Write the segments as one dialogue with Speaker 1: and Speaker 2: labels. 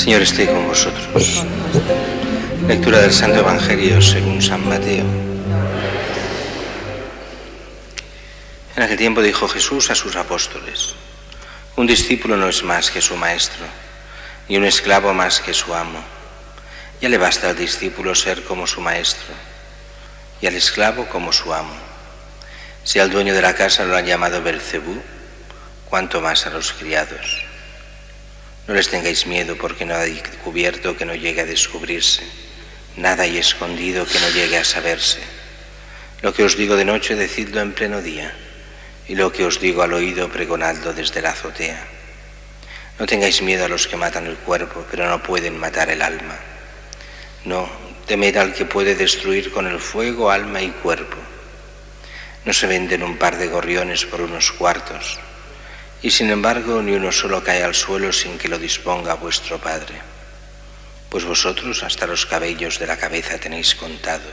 Speaker 1: Señor esté con vosotros. Lectura del Santo Evangelio según San Mateo. En aquel tiempo dijo Jesús a sus apóstoles: un discípulo no es más que su maestro, ni un esclavo más que su amo. Ya le basta al discípulo ser como su maestro, y al esclavo como su amo. Si al dueño de la casa lo han llamado Belcebú, cuánto más a los criados. No les tengáis miedo, porque nada hay cubierto que no llegue a descubrirse, nada hay escondido que no llegue a saberse. Lo que os digo de noche, decidlo en pleno día, y lo que os digo al oído, pregonadlo desde la azotea. No tengáis miedo a los que matan el cuerpo, pero no pueden matar el alma. No, temed al que puede destruir con el fuego alma y cuerpo. No se venden un par de gorriones por unos cuartos, y sin embargo ni uno solo cae al suelo sin que lo disponga vuestro Padre. Pues vosotros hasta los cabellos de la cabeza tenéis contado.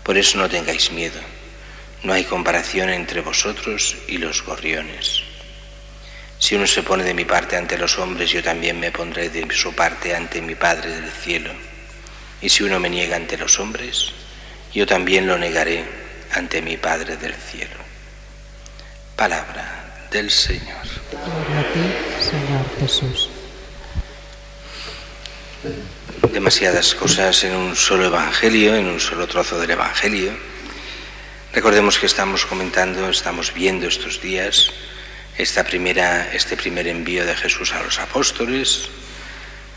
Speaker 1: Por eso no tengáis miedo, no hay comparación entre vosotros y los gorriones. Si uno se pone de mi parte ante los hombres, yo también me pondré de su parte ante mi Padre del cielo. Y si uno me niega ante los hombres, yo también lo negaré ante mi Padre del cielo. Palabra del Señor.
Speaker 2: Gloria a ti, Señor Jesús.
Speaker 1: Demasiadas cosas en un solo evangelio, en un solo trozo del evangelio. Recordemos que estamos viendo estos días este primer envío de Jesús a los apóstoles.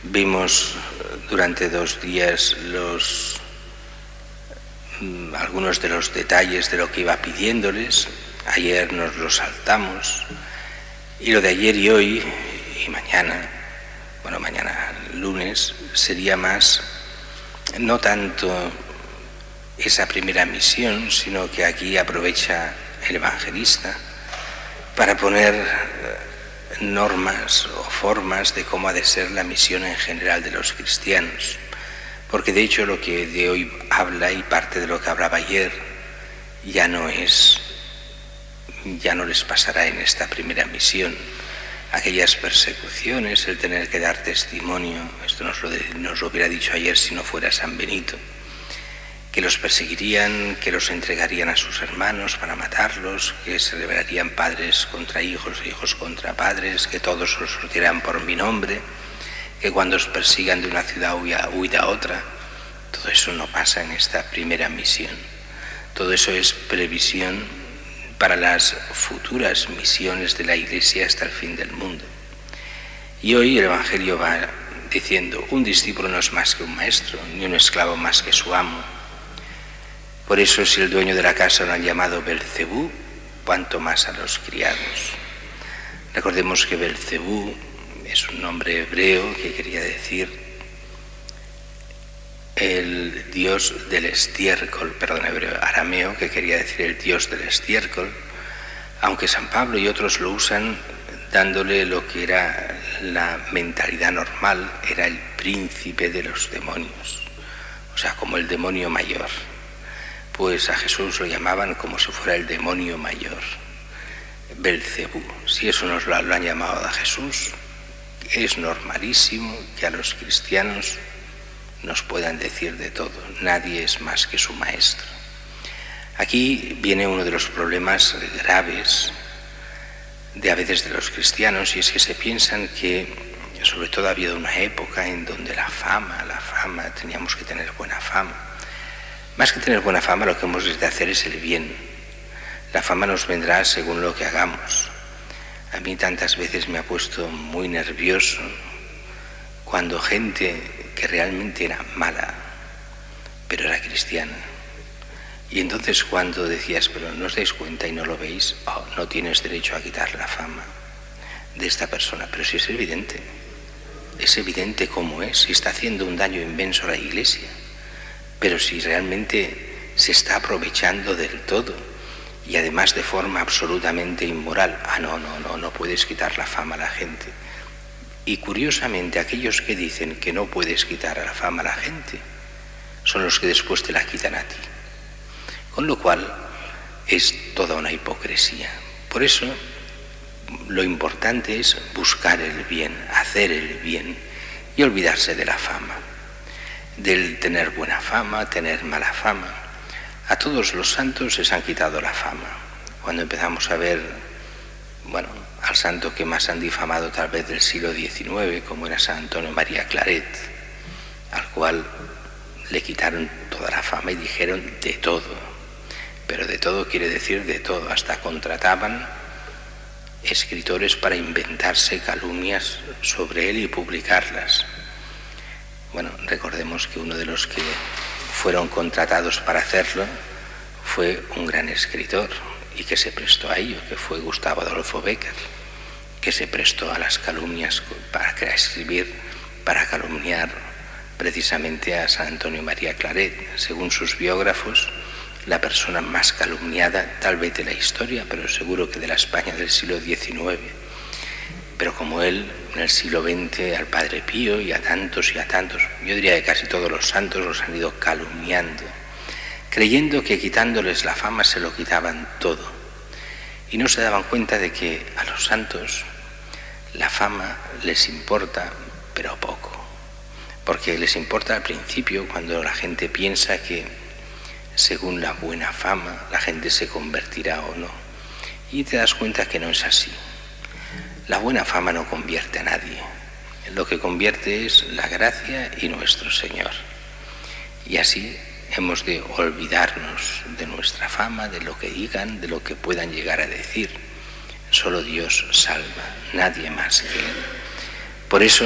Speaker 1: Vimos durante 2 días algunos de los detalles de lo que iba pidiéndoles. Ayer nos lo saltamos, y lo de ayer y hoy y mañana lunes, sería más, no tanto esa primera misión, sino que aquí aprovecha el evangelista para poner normas o formas de cómo ha de ser la misión en general de los cristianos. Porque de hecho lo que de hoy habla y parte de lo que hablaba ayer ya no les pasará en esta primera misión. Aquellas persecuciones, el tener que dar testimonio, esto nos lo hubiera dicho ayer si no fuera San Benito, que los perseguirían, que los entregarían a sus hermanos para matarlos, que se rebelarían padres contra hijos, hijos contra padres, que todos los sortirán por mi nombre, que cuando os persigan de una ciudad huid a otra. Todo eso no pasa en esta primera misión. Todo eso es previsión para las futuras misiones de la Iglesia hasta el fin del mundo. Y hoy el Evangelio va diciendo: un discípulo no es más que un maestro, ni un esclavo más que su amo. Por eso, si el dueño de la casa lo han llamado Belcebú, cuánto más a los criados. Recordemos que Belcebú es un nombre hebreo que quería decir el dios del estiércol, arameo, que quería decir el dios del estiércol, aunque San Pablo y otros lo usan dándole lo que era la mentalidad normal, era el príncipe de los demonios, o sea, como el demonio mayor. Pues a Jesús lo llamaban como si fuera el demonio mayor, Belcebú. Si eso nos lo han llamado a Jesús, es normalísimo que a los cristianos nos puedan decir de todo. Nadie es más que su maestro. Aquí viene uno de los problemas graves a veces de los cristianos, y es que se piensan que, sobre todo ha habido una época en donde la fama, teníamos que tener buena fama. Más que tener buena fama, lo que hemos de hacer es el bien. La fama nos vendrá según lo que hagamos. A mí tantas veces me ha puesto muy nervioso cuando gente que realmente era mala, pero era cristiana. Y entonces cuando decías, pero no os dais cuenta y no lo veis, no tienes derecho a quitar la fama de esta persona. Pero si es evidente cómo es, si está haciendo un daño inmenso a la Iglesia, pero si realmente se está aprovechando del todo, y además de forma absolutamente inmoral. No puedes quitar la fama a la gente. Y curiosamente, aquellos que dicen que no puedes quitar la fama a la gente son los que después te la quitan a ti. Con lo cual es toda una hipocresía. Por eso lo importante es buscar el bien, hacer el bien, y olvidarse de la fama, del tener buena fama, tener mala fama. A todos los santos les han quitado la fama. Cuando empezamos a ver, al santo que más han difamado tal vez del siglo XIX, como era San Antonio María Claret, al cual le quitaron toda la fama y dijeron de todo, pero de todo quiere decir de todo, hasta contrataban escritores para inventarse calumnias sobre él y publicarlas. Recordemos que uno de los que fueron contratados para hacerlo fue un gran escritor y que se prestó a ello, que fue Gustavo Adolfo Bécquer, que se prestó a las calumnias para escribir, para calumniar precisamente a San Antonio María Claret, según sus biógrafos, la persona más calumniada tal vez de la historia, pero seguro que de la España del siglo XIX. Pero como él, en el siglo XX, al Padre Pío y a tantos, yo diría que casi todos los santos los han ido calumniando, creyendo que quitándoles la fama se lo quitaban todo. Y no se daban cuenta de que a los santos la fama les importa, pero poco. Porque les importa al principio, cuando la gente piensa que según la buena fama la gente se convertirá o no. Y te das cuenta que no es así. La buena fama no convierte a nadie. Lo que convierte es la gracia y nuestro Señor. Y así hemos de olvidarnos de nuestra fama, de lo que digan, de lo que puedan llegar a decir. Solo Dios salva, nadie más que Él. Por eso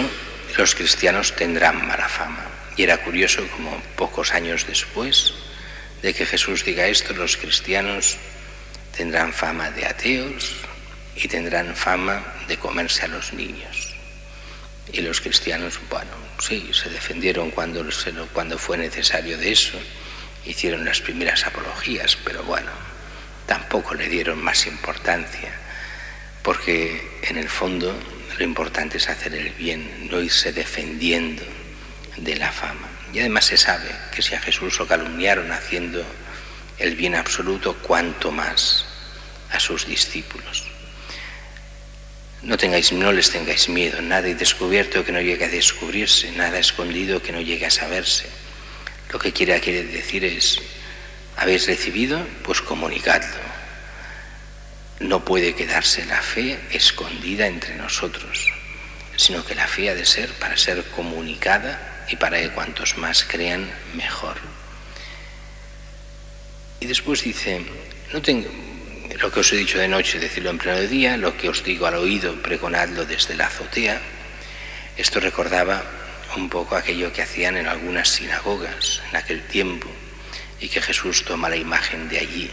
Speaker 1: los cristianos tendrán mala fama. Y era curioso como pocos años después de que Jesús diga esto, los cristianos tendrán fama de ateos y tendrán fama de comerse a los niños. Y los cristianos, sí, se defendieron cuando fue necesario de eso, hicieron las primeras apologías, pero tampoco le dieron más importancia, porque en el fondo lo importante es hacer el bien, no irse defendiendo de la fama. Y además se sabe que si a Jesús lo calumniaron haciendo el bien absoluto, cuanto más a sus discípulos. No les tengáis miedo, nada descubierto que no llegue a descubrirse, nada escondido que no llegue a saberse. Lo que quiere decir es, ¿habéis recibido? Pues comunicadlo. No puede quedarse la fe escondida entre nosotros, sino que la fe ha de ser para ser comunicada y para que cuantos más crean, mejor. Y después dice, lo que os he dicho de noche, decirlo en pleno día, lo que os digo al oído, pregonadlo desde la azotea. Esto recordaba un poco aquello que hacían en algunas sinagogas en aquel tiempo y que Jesús toma la imagen de allí.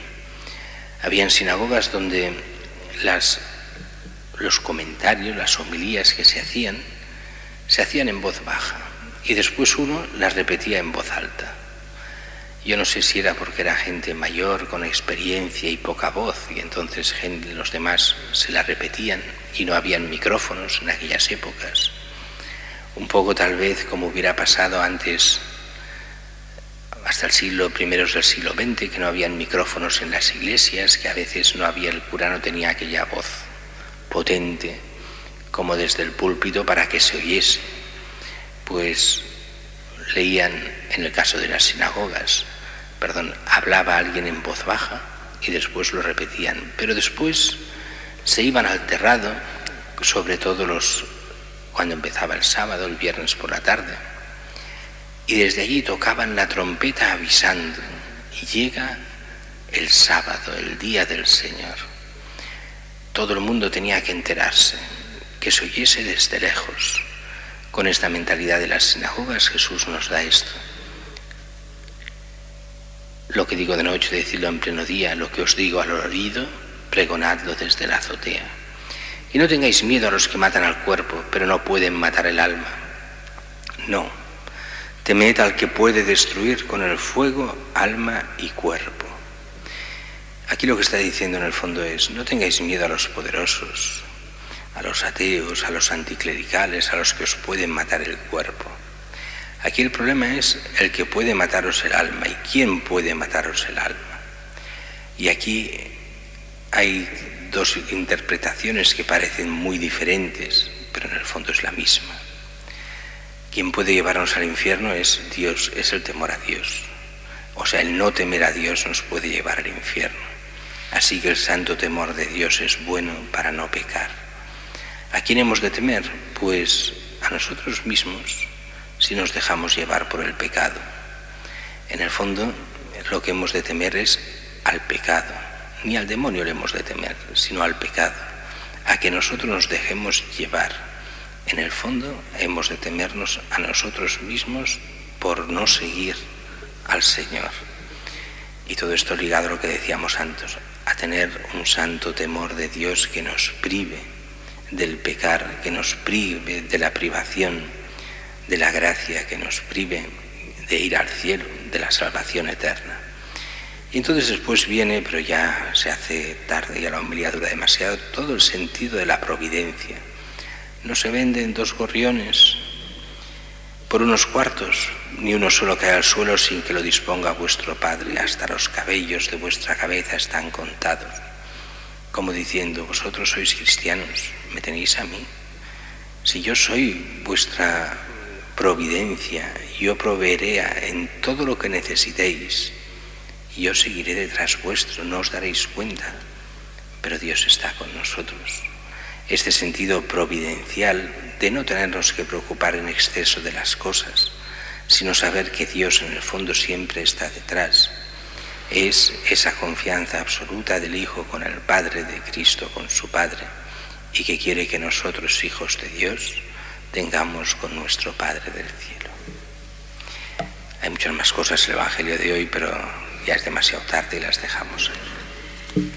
Speaker 1: Habían sinagogas donde los comentarios, las homilías que se hacían en voz baja y después uno las repetía en voz alta. Yo no sé si era porque era gente mayor, con experiencia y poca voz, y entonces los demás se la repetían y no habían micrófonos en aquellas épocas. Un poco tal vez como hubiera pasado antes, hasta primeros del siglo XX, que no habían micrófonos en las iglesias, que a veces el cura no tenía aquella voz potente como desde el púlpito para que se oyese. Pues leían, en el caso de las sinagogas, hablaba alguien en voz baja y después lo repetían, pero después se iban al terrado, sobre todo cuando empezaba el sábado, el viernes por la tarde, y desde allí tocaban la trompeta avisando, y llega el sábado, el día del Señor. Todo el mundo tenía que enterarse, que se oyese desde lejos. Con esta mentalidad de las sinagogas Jesús nos da esto. Lo que digo de noche, decirlo en pleno día, lo que os digo al oído, pregonadlo desde la azotea. Y no tengáis miedo a los que matan al cuerpo, pero no pueden matar el alma. No, temed al que puede destruir con el fuego alma y cuerpo. Aquí lo que está diciendo en el fondo es, no tengáis miedo a los poderosos, a los ateos, a los anticlericales, a los que os pueden matar el cuerpo. Aquí el problema es el que puede mataros el alma. ¿Y quién puede mataros el alma? Y aquí hay dos interpretaciones que parecen muy diferentes, pero en el fondo es la misma. Quien puede llevarnos al infierno es Dios, es el temor a Dios. O sea, el no temer a Dios nos puede llevar al infierno. Así que el santo temor de Dios es bueno para no pecar. ¿A quién hemos de temer? Pues a nosotros mismos, si nos dejamos llevar por el pecado. En el fondo, lo que hemos de temer es al pecado. Ni al demonio le hemos de temer, sino al pecado. A que nosotros nos dejemos llevar. En el fondo, hemos de temernos a nosotros mismos por no seguir al Señor. Y todo esto ligado a lo que decíamos antes, a tener un santo temor de Dios que nos prive del pecar, que nos prive de la privación de la gracia, que nos prive de ir al cielo, de la salvación eterna. Y entonces después viene, pero ya se hace tarde, ya la homilía dura demasiado, todo el sentido de la providencia. No se venden 2 gorriones por unos cuartos, ni uno solo cae al suelo sin que lo disponga vuestro Padre, hasta los cabellos de vuestra cabeza están contados. Como diciendo, vosotros sois cristianos, me tenéis a mí. Si yo soy vuestra providencia, yo proveeré en todo lo que necesitéis, y yo seguiré detrás vuestro, no os daréis cuenta, pero Dios está con nosotros. Este sentido providencial de no tenernos que preocupar en exceso de las cosas, sino saber que Dios en el fondo siempre está detrás, es esa confianza absoluta del Hijo con el Padre, de Cristo con su Padre, y que quiere que nosotros, hijos de Dios, tengamos con nuestro Padre del cielo. Hay muchas más cosas en el Evangelio de hoy, pero ya es demasiado tarde y las dejamos ahí.